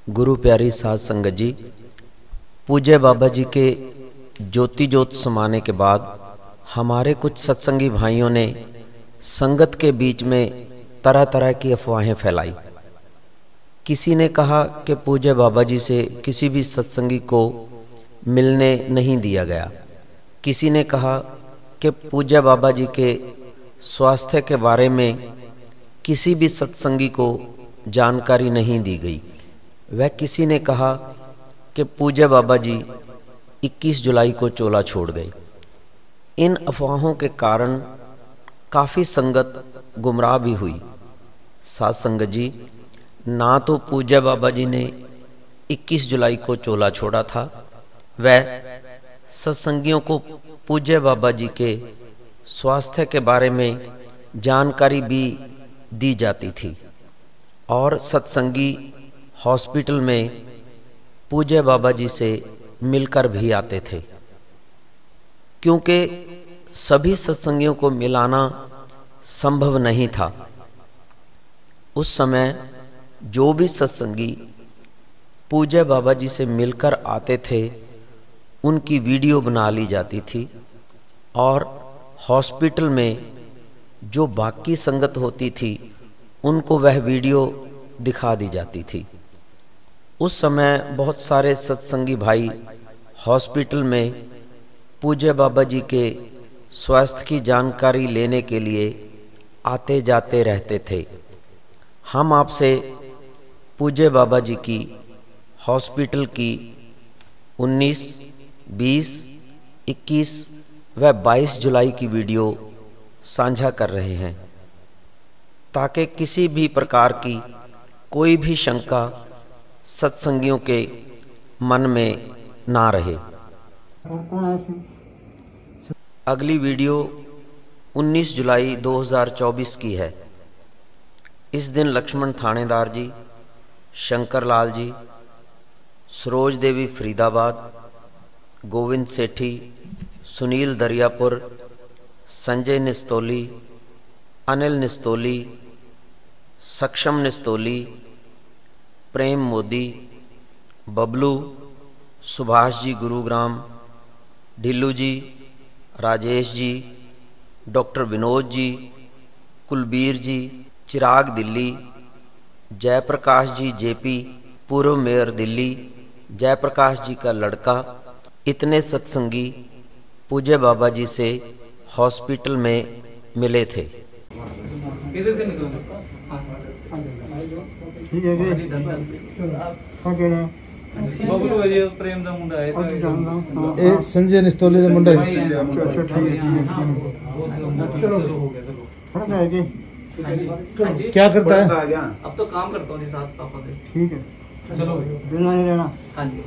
गुरु प्यारी साध संगत जी, पूज्य बाबा जी के ज्योति ज्योत समाने के बाद हमारे कुछ सत्संगी भाइयों ने संगत के बीच में तरह तरह की अफवाहें फैलाई। किसी ने कहा कि पूज्य बाबा जी से किसी भी सत्संगी को मिलने नहीं दिया गया। किसी ने कहा कि पूज्य बाबा जी के स्वास्थ्य के बारे में किसी भी सत्संगी को जानकारी नहीं दी गई। वह किसी ने कहा कि पूज्य बाबा जी 21 जुलाई को चोला छोड़ गए। इन अफवाहों के कारण काफ़ी संगत गुमराह भी हुई। साध संगत जी, ना तो पूज्य बाबा जी ने 21 जुलाई को चोला छोड़ा था, वह सत्संगियों को पूज्य बाबा जी के स्वास्थ्य के बारे में जानकारी भी दी जाती थी और सत्संगी हॉस्पिटल में पूज्य बाबा जी से मिलकर भी आते थे। क्योंकि सभी सत्संगियों को मिलाना संभव नहीं था, उस समय जो भी सत्संगी पूज्य बाबा जी से मिलकर आते थे उनकी वीडियो बना ली जाती थी और हॉस्पिटल में जो बाकी संगत होती थी उनको वह वीडियो दिखा दी जाती थी। उस समय बहुत सारे सत्संगी भाई हॉस्पिटल में पूज्य बाबा जी के स्वास्थ्य की जानकारी लेने के लिए आते जाते रहते थे। हम आपसे पूज्य बाबा जी की हॉस्पिटल की 19, 20, 21 व 22 जुलाई की वीडियो साझा कर रहे हैं ताकि किसी भी प्रकार की कोई भी शंका सत्संगियों के मन में ना रहे। अगली वीडियो 19 जुलाई 2024 की है। इस दिन लक्ष्मण थानेदार जी, शंकर लाल जी, सरोज देवी फरीदाबाद, गोविंद सेठी, सुनील दरियापुर, संजय निस्तोली, अनिल निस्तोली, सक्षम निस्तोली, प्रेम मोदी, बबलू, सुभाष जी गुरुग्राम, ढिल्लू जी, राजेश जी, डॉक्टर विनोद जी, कुलबीर जी, चिराग दिल्ली, जयप्रकाश जी जेपी, पूर्व मेयर दिल्ली, जयप्रकाश जी का लड़का, इतने सत्संगी पूज्य बाबा जी से हॉस्पिटल में मिले थे। बबलू है प्रेम का मुंडा है ये संजय निस्तोली का मुंडा है। क्या करता है? अब तो काम करता हूँ साथ पापा के। ठीक है, चलो बिना नहीं रहना। हाँ जी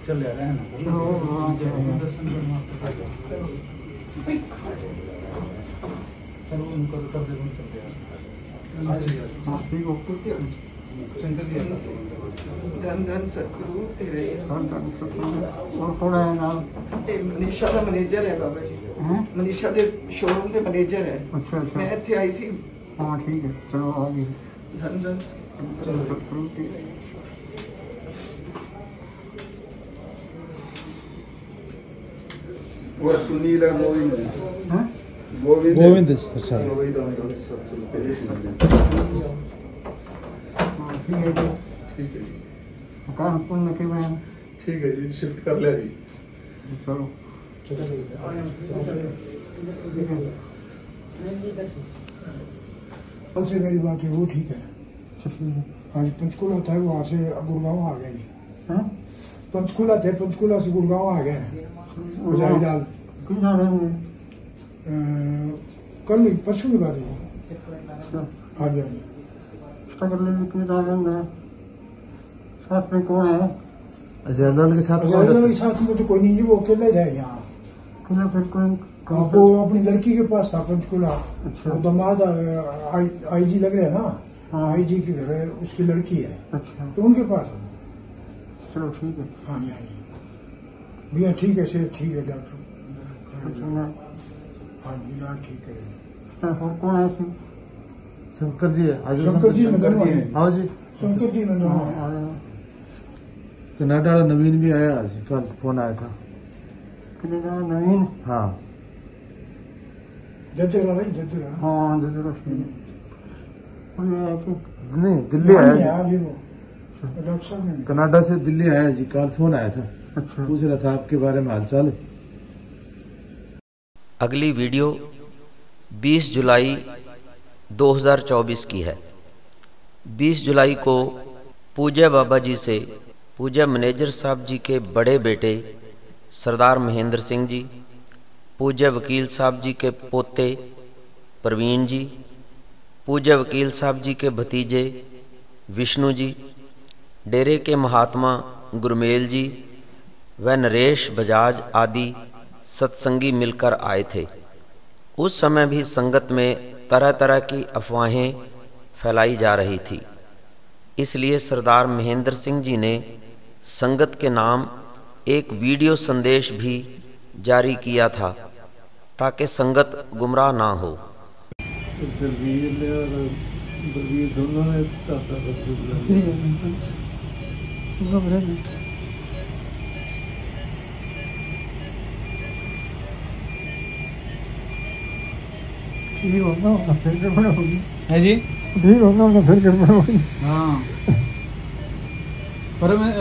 चल रहा है ना। चलो उनको कर दे ठीक हो। धन धन सतगुरु तेरे और कौन है नाम? मनीषा का मैनेजर है बाबा जी। मनीषा के शोरूम के मैनेजर है। अच्छा अच्छा, मैं इतने आई सी। हाँ ठीक है, चलो आगे। धन धन सतगुरु वो सुनील है, गोविंद हाँ गोविंद अच्छा गोविंद ठीक है जी। कहाँ पुण्य के में? ठीक है जी, शिफ्ट कर लिया जी। चलो कल से मेरी बात है वो ठीक है। आज पंचकुला था, वहाँ से गुड़गांव आ गए जी। पंचकुला थे, पंचकुला से गुड़गांव आ गए। दाल कल परसों की बात है। हाँ जी साथ में कौन है? अजयलाल के साथ में तो कोई नहीं जी, वो अकेला ही है यहाँ। फिर कोई वो अपनी लड़की के पास था पंचकुला। अच्छा। दामाद आईजी लग रहे हैं ना, आईजी के घर है, उसकी लड़की है। अच्छा, तो उनके पास है। चलो ठीक है। हाँ जी हाँ जी भैया, ठीक है सेहत ठीक है डॉक्टर। हाँ जी यार ठीक है। कौन है? शंकर जी है। शंकर जी शंकर जी है। हाँ जी संकट जी ने कनाडा वाला नवीन भी आया, कल फोन आया था। कनाडा नवीन, हाँ जजरा भाई जजरा, हाँ जजरा नहीं, दिल्ली आया जी वो डॉक्टर साहब ने। कनाडा से दिल्ली आया जी, कल फोन आया था। अच्छा, पूछ रहा था आपके बारे में हालचाल। अगली वीडियो 20 जुलाई 2024 की है। 20 जुलाई को पूज्य बाबा जी से पूज्य मैनेजर साहब जी के बड़े बेटे सरदार महेंद्र सिंह जी, पूज्य वकील साहब जी के पोते प्रवीण जी, पूज्य वकील साहब जी के भतीजे विष्णु जी, डेरे के महात्मा गुरमेल जी व नरेश बजाज आदि सत्संगी मिलकर आए थे। उस समय भी संगत में तरह तरह की अफवाहें फैलाई जा रही थी। इसलिए सरदार महेंद्र सिंह जी ने संगत के नाम एक वीडियो संदेश भी जारी किया था ताकि संगत गुमराह ना हो। बलवीर ने और बलवीर दोनों ने ठीक होगा फिर गड़बड़ होगी है जी। ठीक होगा फिर गड़बड़ होगी। हाँ, पर मैं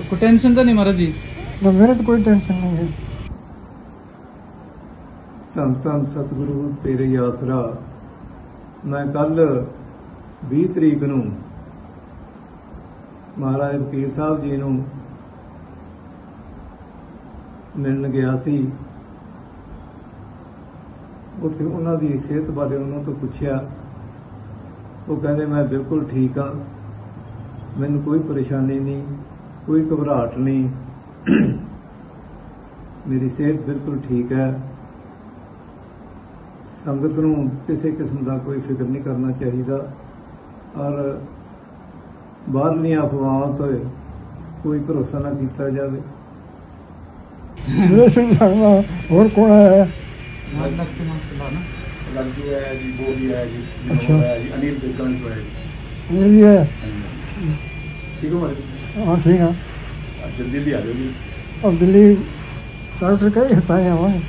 कोई टेंशन तो नहीं महाराज जी? ना मेरे तो कोई टेंशन नहीं है। धन धन सतगुरु तेरे आसरा। मैं कल 20 तरीक ਨੂੰ महाराज वकील साहब जी ਨੂੰ ਮਿਲਣ ਗਿਆ ਸੀ। ਉੱਥੇ ਉਹਨਾਂ ਦੀ ਸਿਹਤ ਬਾਰੇ ਉਹਨਾਂ ਤੋਂ ਪੁੱਛਿਆ। ਉਹ ਕਹਿੰਦੇ ਮੈਂ ਬਿਲਕੁਲ ਠੀਕ ਹਾਂ, ਮੈਨੂੰ ਕੋਈ ਪਰੇਸ਼ਾਨੀ ਨਹੀਂ, ਕੋਈ ਘਬਰਾਹਟ ਨਹੀਂ, ਮੇਰੀ ਸਿਹਤ ਬਿਲਕੁਲ ਠੀਕ ਹੈ। संगत नूं किसी किस्म का कोई फिक्र नहीं करना चाहिए और बाहरलियां अफवाहां तो कोई भरोसा ना किया जाए। और कौन है? लड्डू है जी, वो भी है जी, अच्छा। है जी, अनिल बिकन है। ये भी है। ठीक है महाराज, हाँ ठीक है। जल्दी भी आ जाओ जी। अब दिल्ली डॉक्टर कहीं होता है हमारे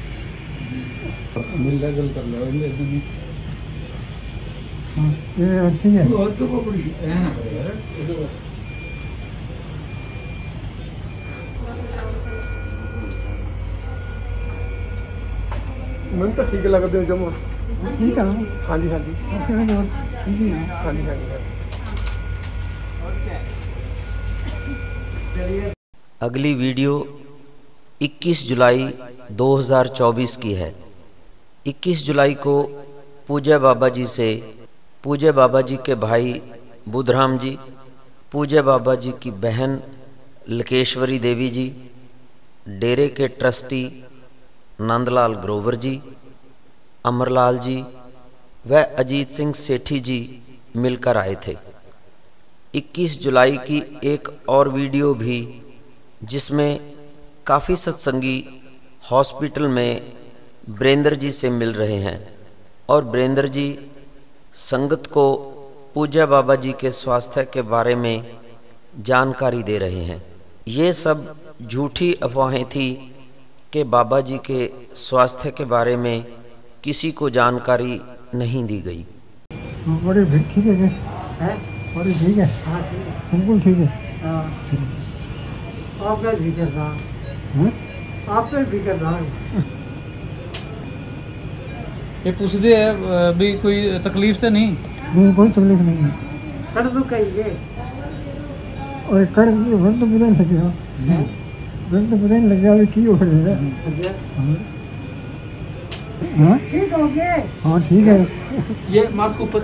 मिल गल कर लो। ये ठीक है। मैं तो ठीक लगते हो जमा। ठीक है। हाँ जी, हाँ जी, ठीक है। हाँ जी, हाँ जी। अगली वीडियो 21 जुलाई 2024 की है। 21 जुलाई को पूज्य बाबा जी से पूज्य बाबा जी के भाई बुधराम जी, पूज्य बाबा जी की बहन लकेश्वरी देवी जी, डेरे के ट्रस्टी नंदलाल ग्रोवर जी, अमरलाल जी व अजीत सिंह सेठी जी मिलकर आए थे। 21 जुलाई की एक और वीडियो भी जिसमें काफ़ी सत्संगी हॉस्पिटल में ब्रेंदर जी से मिल रहे हैं और ब्रेंदर जी संगत को पूज्य बाबा जी के स्वास्थ्य के बारे में जानकारी दे रहे हैं। ये सब झूठी अफवाहें थी कि बाबा जी के स्वास्थ्य के बारे में किसी को जानकारी नहीं दी गई। बड़ी ठीक है, बड़ी ठीक है, बिल्कुल ठीक है। आपका फिक्र था, आपका फिक्र था। ये पूछते है भी कोई तकलीफ तो नहीं? नहीं, कोई तकलीफ नहीं है। कर दो कहिए और कर वक्त तो पता नहीं लगे, वक्त तो पता नहीं लगे अभी की हो रही है। हाँ ठीक हो गए। हाँ ठीक है। ये मास्क ऊपर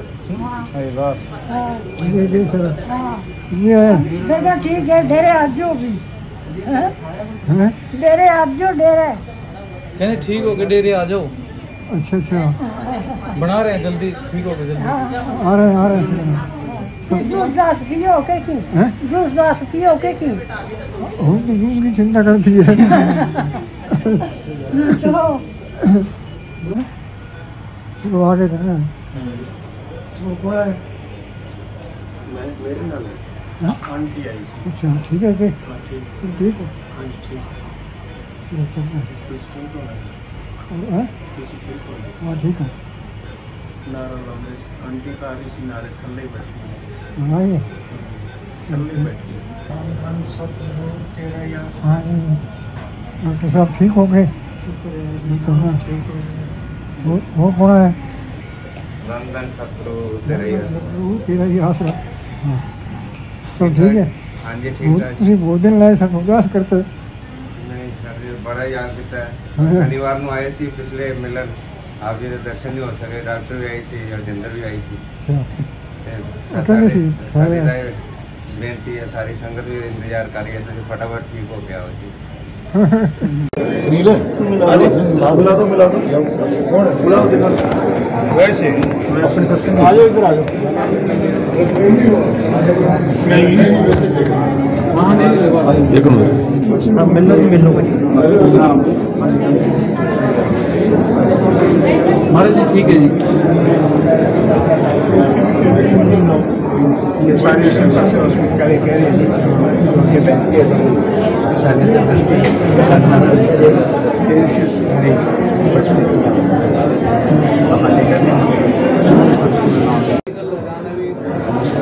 ये सर ये है। बेटा ठीक है, डेरे आज जो भी हैं? डेरे आज जो डेरे। कहने ठीक हो गए, डेरे आ जाओ। अच्छा अच्छा, बना रहे हैं जल्दी, ठीक हो गए जल्दी। आ रहे हैं, आ रहे हैं। जूस दास पियो के की, जूस दास पियो के की। हम तो जूस की चिंता करती है। तो आगे जाना वो कोई मेरे नाल है हाँ? आंटी आई थी। अच्छा ठीक है कि हाँ ठीक ठीक हो हाँ जी ठीक अच्छा, तुसी ठीक हो हाँ तुसी ठीक हो हाँ, ठीक है नारा लाउने आंटी का रही सी नारे थल्ले ही बैठी हाँ ये थल्ले ही बैठी हाँ डॉक्टर साहब ठीक हो गए वो कौन है रमजान सत्रु तेरा तेरा ही आसरा हाँ तो ठीक है हाँ जी ठीक है तुम बहुत दिन लाए सब उदास करते नहीं सर जी बड़ा याद किया हाँ। शनिवार ਨੂੰ ਆਏ ਸੀ ਪਿਛਲੇ ਮਿਲਣ ਆਪ ਜੀ ਦੇ ਦਰਸ਼ਨ ਨਹੀਂ ਹੋ ਸਕੇ ਡਾਕਟਰ ਵੀ ਆਈ ਸੀ ਰਜਿੰਦਰ ਵੀ ਆਈ ਸੀ अच्छा ਕਹਿੰਦੇ ਸੀ ਸਾਡੀ ਦਾ ਬੇਨਤੀ ਹੈ ਸਾਰੀ ਸੰਗਤ ਵੀ ਇੰਤਜ਼ਾਰ ਕਰ ਰਹੀ ਹੈ ਤੁਸੀਂ ਫਟਾਫਟ ਠੀਕ ਹੋ ਗਿਆ ਹੋ ਜੀ मिला दो कौन बुलाओ देखो वैसे अपने सत्संग आ जाओ इधर आ जाओ वहाँ नहीं देखो मिलना भी मिल लो महाराज जी ठीक है जी ये सारी सेंसेशन हॉस्पिटल कह रही है कि बैंक के सारे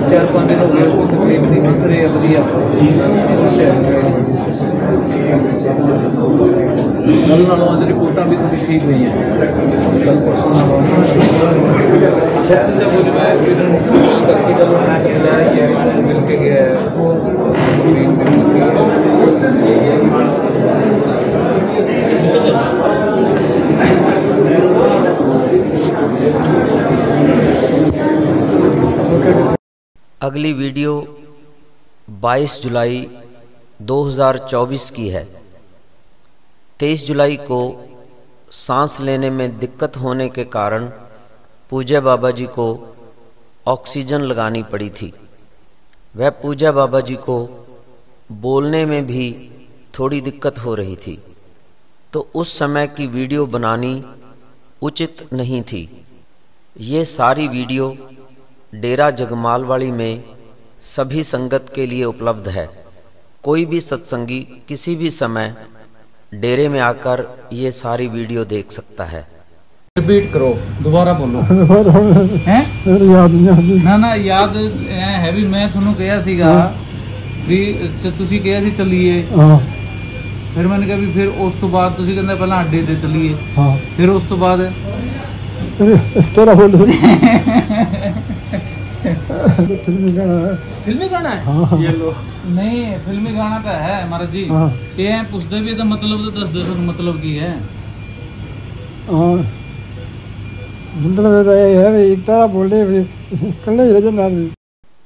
चार पाँच दिन हो गए उसको तकलीफ नहीं दूसरे बढ़िया कल नालों आज रिपोर्टा भी थोड़ी ठीक हुई है कल परसों नालों जब मुझे मैं फिर करके चलो मिल के गया अगली वीडियो 22 जुलाई 2024 की है। 23 जुलाई को सांस लेने में दिक्कत होने के कारण पूज्य बाबा जी को ऑक्सीजन लगानी पड़ी थी। वह पूज्य बाबा जी को बोलने में भी थोड़ी दिक्कत हो रही थी, तो उस समय की वीडियो बनानी उचित नहीं थी। ये सारी वीडियो डेरा जगमालवाड़ी में सभी संगत के लिए उपलब्ध है। कोई भी सत्संगी किसी भी समय डेरे में आकर ये सारी वीडियो देख सकता है। रिपीट करो, दोबारा बोलो हैं ना ना याद है भी मैं थोनू कहा सीगा भी तुसी कहा सी चलिए फिर मैंने कहा भी फिर उस तो बाद तुसी कहंदे पहला अड्डे ते चलिए फिर उस तो बाद तेरा बोल फिल्मी गाना है ये लो नहीं फिल्मी गाना तो है महाराज जी ये पूछते भी तो मतलब तो दस दस मतलब की है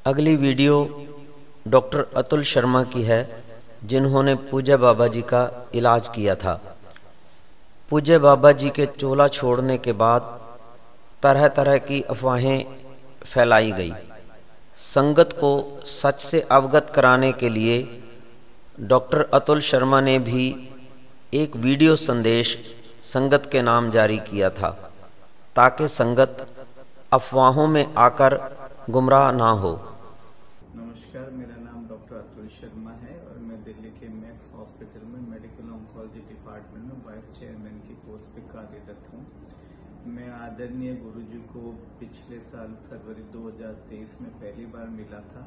अगली वीडियो डॉक्टर अतुल शर्मा की है, जिन्होंने पूज्य बाबा जी का इलाज किया था। पूज्य बाबा जी के चोला छोड़ने के बाद तरह तरह की अफवाहें फैलाई गई। संगत को सच से अवगत कराने के लिए डॉक्टर अतुल शर्मा ने भी एक वीडियो संदेश संगत के नाम जारी किया था, ताकि संगत अफवाहों में आकर गुमराह ना हो। नमस्कार, मेरा नाम डॉक्टर अतुल शर्मा है और मैं दिल्ली के मैक्स हॉस्पिटल में मेडिकल ऑन्कोलॉजी डिपार्टमेंट में वाइस चेयरमैन की पोस्ट पे कार्यरत हूँ। मैं आदरणीय गुरुजी को पिछले साल फरवरी 2023 में पहली बार मिला था।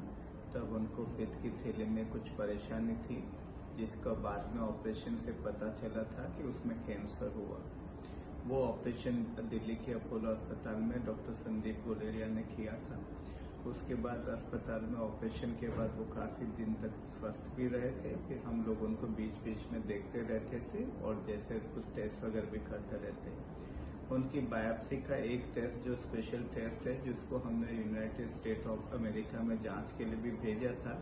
तब उनको पित्त की थैली में कुछ परेशानी थी, जिसका बाद में ऑपरेशन से पता चला था कि उसमें कैंसर हुआ। वो ऑपरेशन दिल्ली के अपोलो अस्पताल में डॉक्टर संदीप गुलेरिया ने किया था। उसके बाद अस्पताल में ऑपरेशन के बाद वो काफी दिन तक स्वस्थ भी रहे थे। फिर हम लोग उनको बीच बीच में देखते रहते थे और जैसे कुछ टेस्ट वगैरह भी करते रहते। उनकी बायोप्सी का एक टेस्ट जो स्पेशल टेस्ट है, जिसको हमने यूनाइटेड स्टेट ऑफ अमेरिका में जांच के लिए भी भेजा था,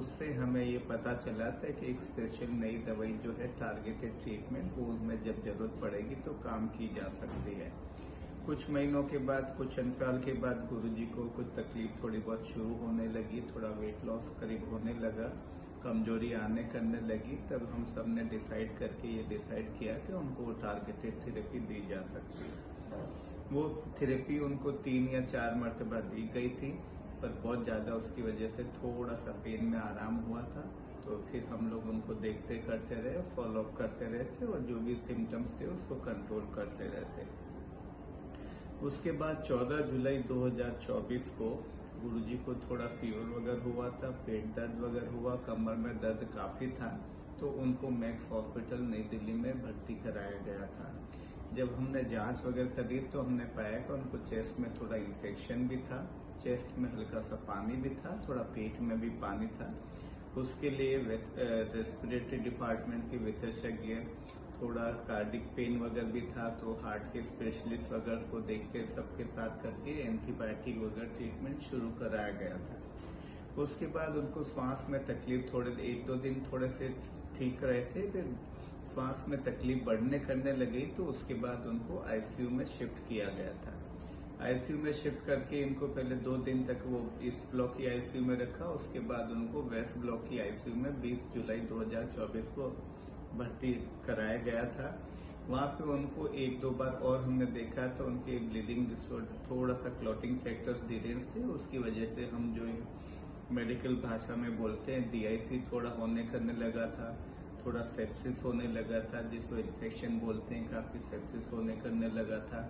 उससे हमें ये पता चला था कि एक स्पेशल नई दवाई जो है टारगेटेड ट्रीटमेंट, वो उसमें जब जरूरत पड़ेगी तो काम की जा सकती है। कुछ महीनों के बाद, कुछ अंतराल के बाद गुरुजी को कुछ तकलीफ थोड़ी बहुत शुरू होने लगी, थोड़ा वेट लॉस करीब होने लगा, कमजोरी आने करने लगी। तब हम सब ने डिसाइड करके ये डिसाइड किया कि उनको टारगेटेड थेरेपी दी जा सकती है। वो थेरेपी उनको 3 या 4 मरतबा दी गई थी, पर बहुत ज़्यादा उसकी वजह से थोड़ा सा पेन में आराम हुआ था। तो फिर हम लोग उनको देखते करते रहे, फॉलोअप करते रहते और जो भी सिम्टम्स थे उसको कंट्रोल करते रहते। उसके बाद 14 जुलाई 2024 को गुरुजी को थोड़ा फीवर वगैरह हुआ था, पेट दर्द वगैरह हुआ, कमर में दर्द काफी था, तो उनको मैक्स हॉस्पिटल नई दिल्ली में भर्ती कराया गया था। जब हमने जांच वगैरह करी तो हमने पाया कि उनको चेस्ट में थोड़ा इन्फेक्शन भी था, चेस्ट में हल्का सा पानी भी था, थोड़ा पेट में भी पानी था। उसके लिए रेस्पिरेटरी डिपार्टमेंट के विशेषज्ञ, थोड़ा कार्डिक पेन वगैरह भी था, तो हार्ट के स्पेशलिस्ट वगैरह को देख के सबके साथ करके एंटीबायोटिक वगैरह ट्रीटमेंट शुरू कराया गया था। उसके बाद उनको श्वास में तकलीफ थोड़े 1-2 दिन थोड़े से ठीक रहे थे, फिर श्वास में तकलीफ बढ़ने करने लगी, तो उसके बाद उनको आईसीयू में शिफ्ट किया गया था। आईसीयू में शिफ्ट करके इनको पहले 2 दिन तक वो ईस्ट ब्लॉक की आईसीयू में रखा, उसके बाद उनको वेस्ट ब्लॉक की आईसीयू में 20 जुलाई 2024 को भर्ती कराया गया था। वहां पे उनको 1-2 बार और हमने देखा तो उनके ब्लीडिंग डिसऑर्डर, थोड़ा सा क्लॉटिंग फैक्टर्स डिलेंस थे, उसकी वजह से हम जो मेडिकल भाषा में बोलते हैं डीआईसी थोड़ा होने करने लगा था, थोड़ा सेप्सिस होने लगा था, जिसको इन्फेक्शन बोलते हैं, काफी सेप्सिस होने करने लगा था,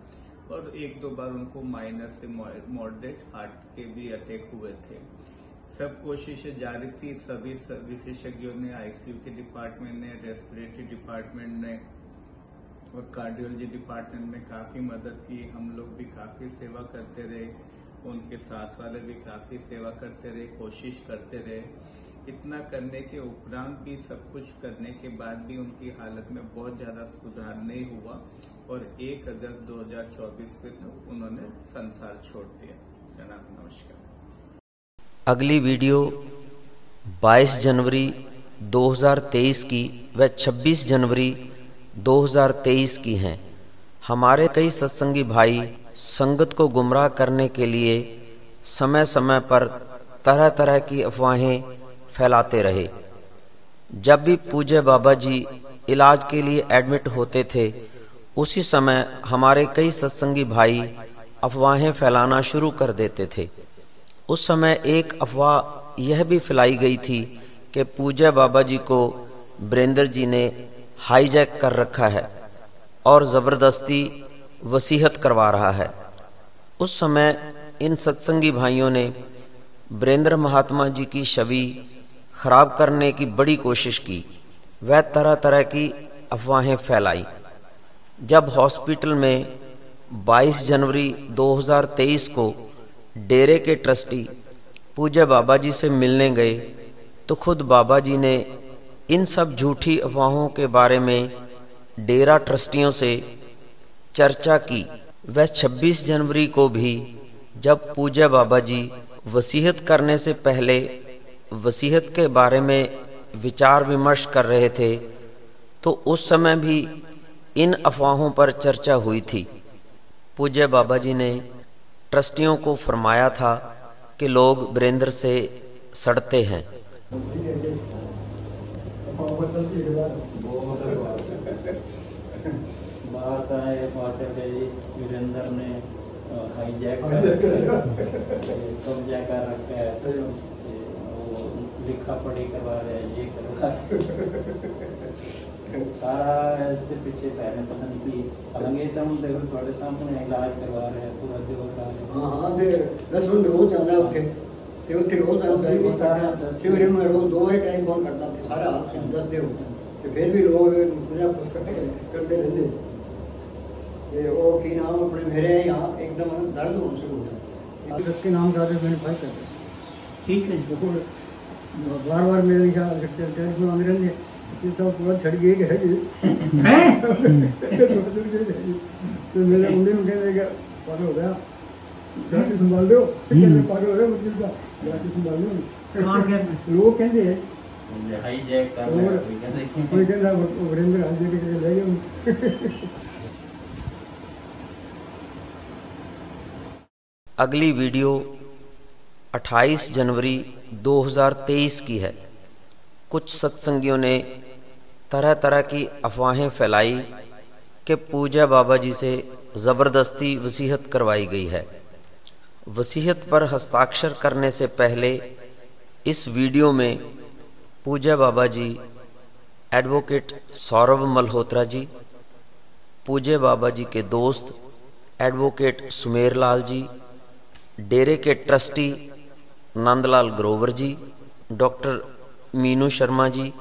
और 1-2 बार उनको माइनर से मॉडरेट हार्ट के भी अटैक हुए थे। सब कोशिशें जारी थी, सभी विशेषज्ञों ने, आईसीयू के डिपार्टमेंट ने, रेस्पिरेटरी डिपार्टमेंट ने और कार्डियोलॉजी डिपार्टमेंट में काफी मदद की। हम लोग भी काफी सेवा करते रहे, उनके साथ वाले भी काफी सेवा करते रहे, कोशिश करते रहे। इतना करने के उपरांत भी, सब कुछ करने के बाद भी उनकी हालत में बहुत ज्यादा सुधार नहीं हुआ और 1 अगस्त 2024 को उन्होंने संसार छोड़ दिया। जनाब नमस्कार। अगली वीडियो 22 जनवरी 2023 की व 26 जनवरी 2023 की हैं। हमारे कई सत्संगी भाई संगत को गुमराह करने के लिए समय समय पर तरह तरह की अफवाहें फैलाते रहे। जब भी पूज्य बाबा जी इलाज के लिए एडमिट होते थे, उसी समय हमारे कई सत्संगी भाई अफवाहें फैलाना शुरू कर देते थे। उस समय एक अफवाह यह भी फैलाई गई थी कि पूज्य बाबा जी को वीरेंद्र जी ने हाईजैक कर रखा है और जबरदस्ती वसीयत करवा रहा है। उस समय इन सत्संगी भाइयों ने वीरेंद्र महात्मा जी की छवि खराब करने की बड़ी कोशिश की। वह तरह तरह की अफवाहें फैलाई। जब हॉस्पिटल में 22 जनवरी 2023 को डेरे के ट्रस्टी पूज्य बाबा जी से मिलने गए तो खुद बाबा जी ने इन सब झूठी अफवाहों के बारे में डेरा ट्रस्टियों से चर्चा की। वह 26 जनवरी को भी जब पूज्य बाबा जी वसीयत करने से पहले वसीयत के बारे में विचार विमर्श कर रहे थे, तो उस समय भी इन अफवाहों पर चर्चा हुई थी। पूज्य बाबा जी ने ट्रस्टियों को फरमाया था कि लोग वीरेंद्र से सड़ते हैं। वीरेंद्र ने हाईजैक कब्जा कर रखा है, लिखा पढ़ी करवा रहे हैं, ये करवा सारा इसके पीछे पहले पता नहीं की हालांकि तो हम देखो थोड़े सामने इलाज करवा रहे हैं पूरा जोर का। हाँ दे 10 मिनट रोज जाना है उठे ते उठे रोज आना सारा शिविर में रोज 2 बार टाइम फोन करता था, सारा 10 दे होता तो फिर भी लोग पूजा करते रहते। ये वो की नाम अपने मेरे यहाँ एकदम दर्द होने से होता है के नाम ज्यादा मैंने भाई करते। ठीक है देखो बार-बार मेरे यहाँ सेक्रेटरी में अंग्रेजी ये तो पूरा छड़ गई है जी हैं तो मेरे मुंडे में कहने का पागल हो गया, जाके संभाल लो, कहने पागल हो गया मतलब का जाके संभाल लो। कौन कहते लोग कहते हैं हाईजैक कर रहे हैं, कोई कहता वीरेंद्र हाईजैक के ले गए। अगली वीडियो 28 जनवरी 2023 की है। कुछ सत्संगियों ने तरह तरह की अफवाहें फैलाई कि पूज्य बाबा जी से जबरदस्ती वसीयत करवाई गई है वसीयत पर हस्ताक्षर करने से पहले इस वीडियो में पूज्य बाबा जी, एडवोकेट सौरभ मल्होत्रा जी, पूज्य बाबा जी के दोस्त एडवोकेट सुमेर लाल जी, डेरे के ट्रस्टी नंदलाल ग्रोवर जी, डॉक्टर मीनू शर्मा जी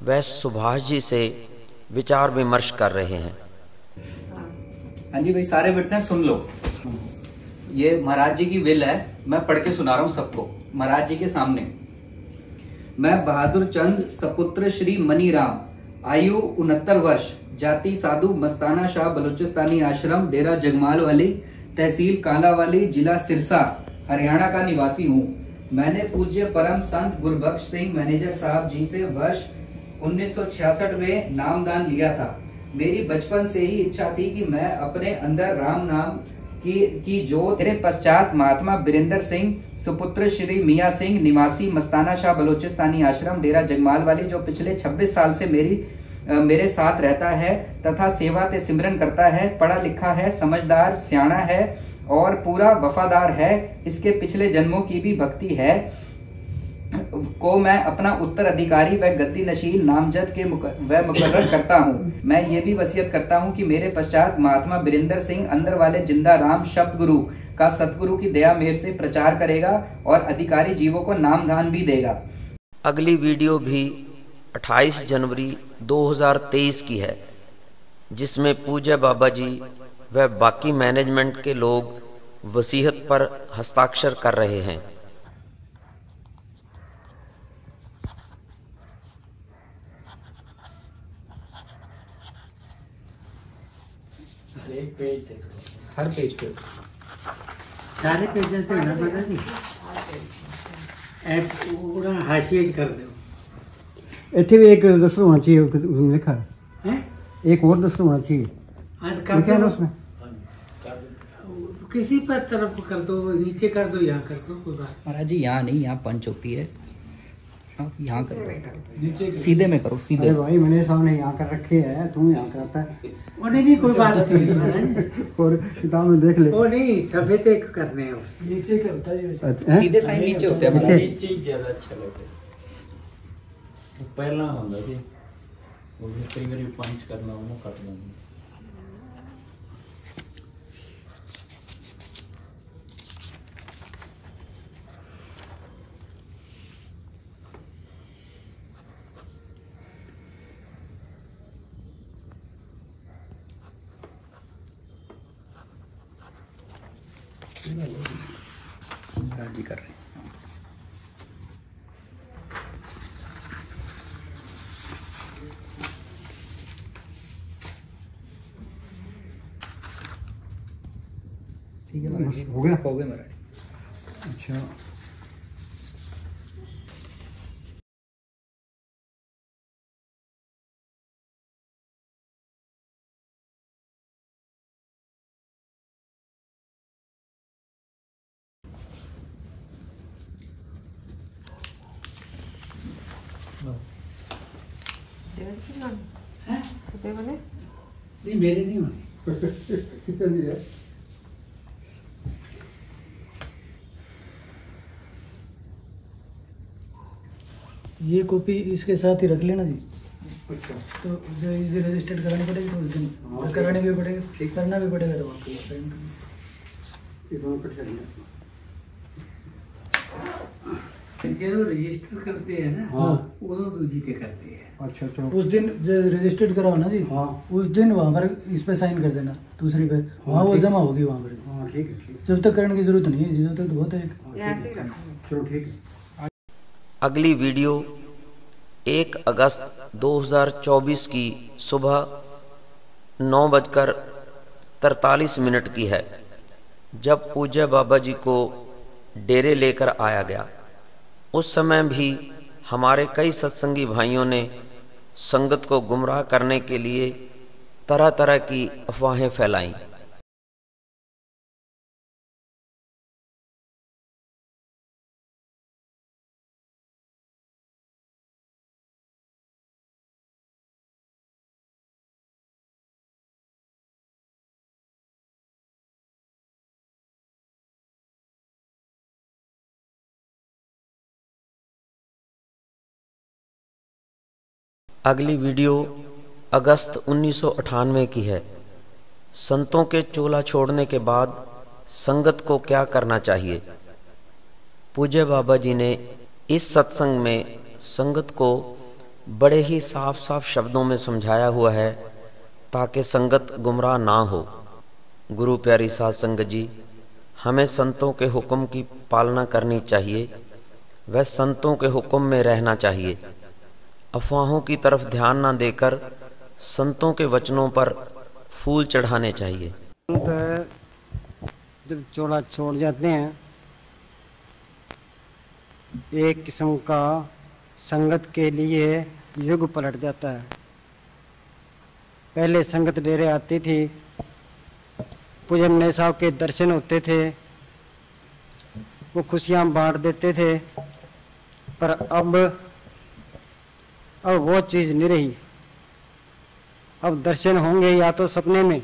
व सुभाष जी से विचार विमर्श कर रहे हैं। हाँ जी भाई, सारे विटनेस सुन लो। ये महाराज जी की विल है, मैं पढ़ के सुना रहा हूँ सबको महाराज जी के सामने। मैं बहादुर चंद सपुत्र श्री मनी राम, आयु 69 वर्ष, जाति साधु, मस्ताना शाह बलूचिस्तानी आश्रम, डेरा जगमाल वाली, तहसील कालावाली, जिला सिरसा, हरियाणा का निवासी हूँ। मैंने पूज्य परम संत गुरबख्श सिंह मैनेजर साहब जी से वर्ष 1966 में नामदान लिया था। मेरी बचपन से ही इच्छा थी कि मैं अपने अंदर राम नाम की जोत। मेरे पश्चात महात्मा बीरेंद्र सिंह सुपुत्र श्री मियाँ सिंह, निवासी मस्ताना शाह बलूचिस्तानी आश्रम, डेरा जगमाल वाली, जो पिछले 26 साल से मेरे साथ रहता है तथा सेवा ते सिमरन करता है, पढ़ा लिखा है, समझदार सियाणा है और पूरा वफादार है। इसके पिछले जन्मों की भी भक्ति है को मैं अपना उत्तराधिकारी व गद्दी नशील नामजद के मुकर्रर करता हूँ। मैं ये भी वसीयत करता हूँ कि मेरे पश्चात महात्मा बीरेंद्र सिंह अंदर वाले जिंदा राम शब्द गुरु का सतगुरु की दया मेर से प्रचार करेगा और अधिकारी जीवों को नामदान भी देगा। अगली वीडियो भी 28 जनवरी 2023 की है, जिसमें पूज्य बाबा जी व बाकी मैनेजमेंट के लोग वसीयत पर हस्ताक्षर कर रहे हैं। एक पेज देख लो, हर पेज पे सारे पेजेस पे ना पता नहीं ऐप पूरा हाशिए कर दो। ਇੱਥੇ भी एक दस्तूर होना चाहिए, लिखा है एक और दस्तूर होना चाहिए, लिखा है ना उसमें। किसी पर तरफ कर दो, नीचे कर दो, यहाँ कर दो, कोई बात। महाराज जी यहाँ नहीं, यहाँ पंच होती है, यहाँ कर दो, नीचे सीधे में करो, सीधे। भाई मैंने सामने यहाँ कर रखे है, तुम यहाँ करता है। वो नहीं कोई बात नहीं, और किताब में देख ले। वो नहीं, सफेद एक करने हैं, नीचे करता है, सीधे साइन नीचे होते हैं। नीचे ही ज्यादा अच्छा लगता है। पहला होता जी, वो भी कई बार पंच करना हो ना, कट देंगे। महाराज जी कर रहे हैं। ठीक है महाराज जी, हो गया महाराज। अच्छा, नहीं मेरे नहीं होने। ये कॉपी इसके साथ ही रख लेना जी। अच्छा, तो जो इसे रजिस्टर्ड करानी पड़ेगी तो उस दिन तो करानी भी पड़ेगा, ठीक करना भी पड़ेगा, तो वहाँ पे साइन करना। ये दोनों कट जाएंगे। ये जो रजिस्टर करते हैं ना, हाँ, वो तो जीते करते हैं। अच्छा अच्छा, उस दिन जो रजिस्टर्ड कराओ ना जी, हाँ, उस दिन वहाँ पर इस पे साइन कर देना, दूसरी पे वहाँ वो जमा होगी वहाँ पर। हाँ ठीक है, ठीक जब तक करने की जरूरत नहीं है, जब तक होता है। चलो ठीक है। अगली वीडियो 1 अगस्त 2024 की सुबह 9:43 की है, जब पूज्य बाबा जी को डेरे लेकर आया गया। उस समय भी हमारे कई सत्संगी भाइयों ने संगत को गुमराह करने के लिए तरह तरह की अफवाहें फैलाईं। अगली वीडियो अगस्त 1998 की है। संतों के चोला छोड़ने के बाद संगत को क्या करना चाहिए। पूज्य बाबा जी ने इस सत्संग में संगत को बड़े ही साफ साफ शब्दों में समझाया हुआ है ताकि संगत गुमराह ना हो। गुरु प्यारी साध संगत जी, हमें संतों के हुक्म की पालना करनी चाहिए व संतों के हुक्म में रहना चाहिए। अफवाहों की तरफ ध्यान ना देकर संतों के वचनों पर फूल चढ़ाने चाहिए। जब चोला छोड़ जाते हैं, एक किस्म का संगत के लिए युग पलट जाता है। पहले संगत डेरे आती थी, पूज्य मनीष साहब के दर्शन होते थे, वो खुशियां बांट देते थे, पर अब वो चीज नहीं रही। अब दर्शन होंगे या तो सपने में,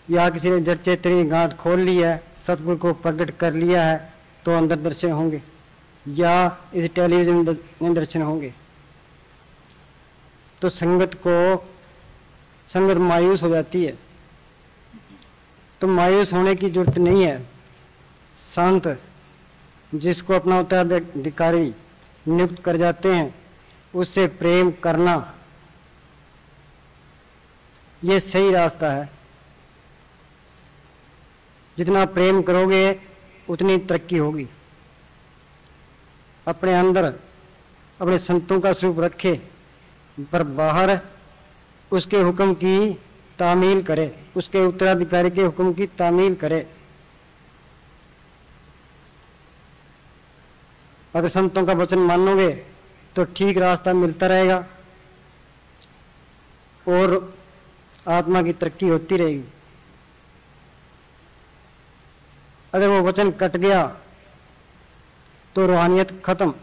या किसी ने जड़ चेतनी गांठ खोल ली है, सतगुरु को प्रकट कर लिया है तो अंदर दर्शन होंगे, या इस टेलीविजन में दर्शन होंगे। तो संगत मायूस हो जाती है। तो मायूस होने की जरूरत नहीं है। संत जिसको अपना उत्तराधिकारी नियुक्त कर जाते हैं, उससे प्रेम करना ये सही रास्ता है। जितना प्रेम करोगे उतनी तरक्की होगी। अपने अंदर अपने संतों का स्वरूप रखे, पर बाहर उसके हुक्म की तामील करे, उसके उत्तराधिकारी के हुक्म की तामील करे। अगर संतों का वचन मानोगे तो ठीक रास्ता मिलता रहेगा और आत्मा की तरक्की होती रहेगी। अगर वो वचन कट गया तो रूहानियत खत्म,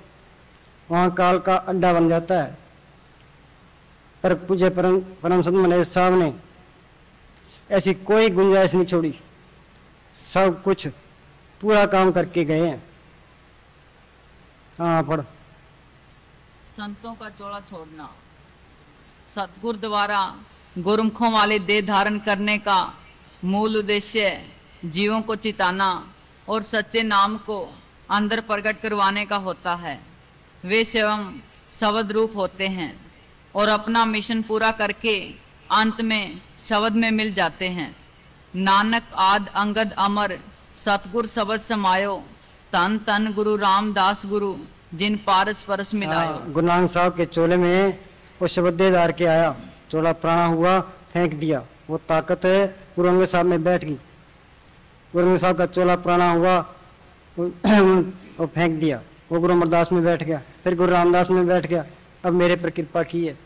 वहां काल का अड्डा बन जाता है। पर पूज्य परम संत मनीष साहब ने ऐसी कोई गुंजाइश नहीं छोड़ी, सब कुछ पूरा काम करके गए हैं। हाँ पढ़। संतों का चोला छोड़ना सतगुरु द्वारा गुरुमुखों वाले देह धारण करने का मूल उद्देश्य जीवों को चिताना और सच्चे नाम को अंदर प्रकट करवाने का होता है। वे स्वयं शब्द रूप होते हैं और अपना मिशन पूरा करके अंत में शब्द में मिल जाते हैं। नानक आद अंगद अमर सतगुर शब्द समायो, तन तन गुरु रामदास गुरु जिन पारस परस मिलायो। गुरु नानक साहब के चोले में वो शब्द धार के आया, चोला प्राणा हुआ, फेंक दिया, वो ताकत गुरु अंगद साहब में बैठ गई। गुरु अंगद साहब का चोला प्राणा हुआ, वो फेंक दिया, वो गुरु अमरदास में बैठ गया, फिर गुरु रामदास में बैठ गया। अब मेरे पर कृपा की है।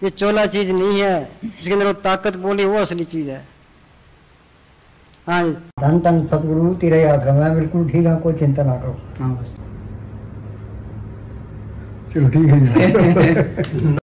ये चोला चीज नहीं है, जिसके अंदर वो ताकत बोली वो असली चीज है। हाँ जी, धन धन सतगुरु तेरा याद रहा, मैं बिल्कुल ठीक है, कोई चिंता ना करो। हाँ बस चलो ठीक है।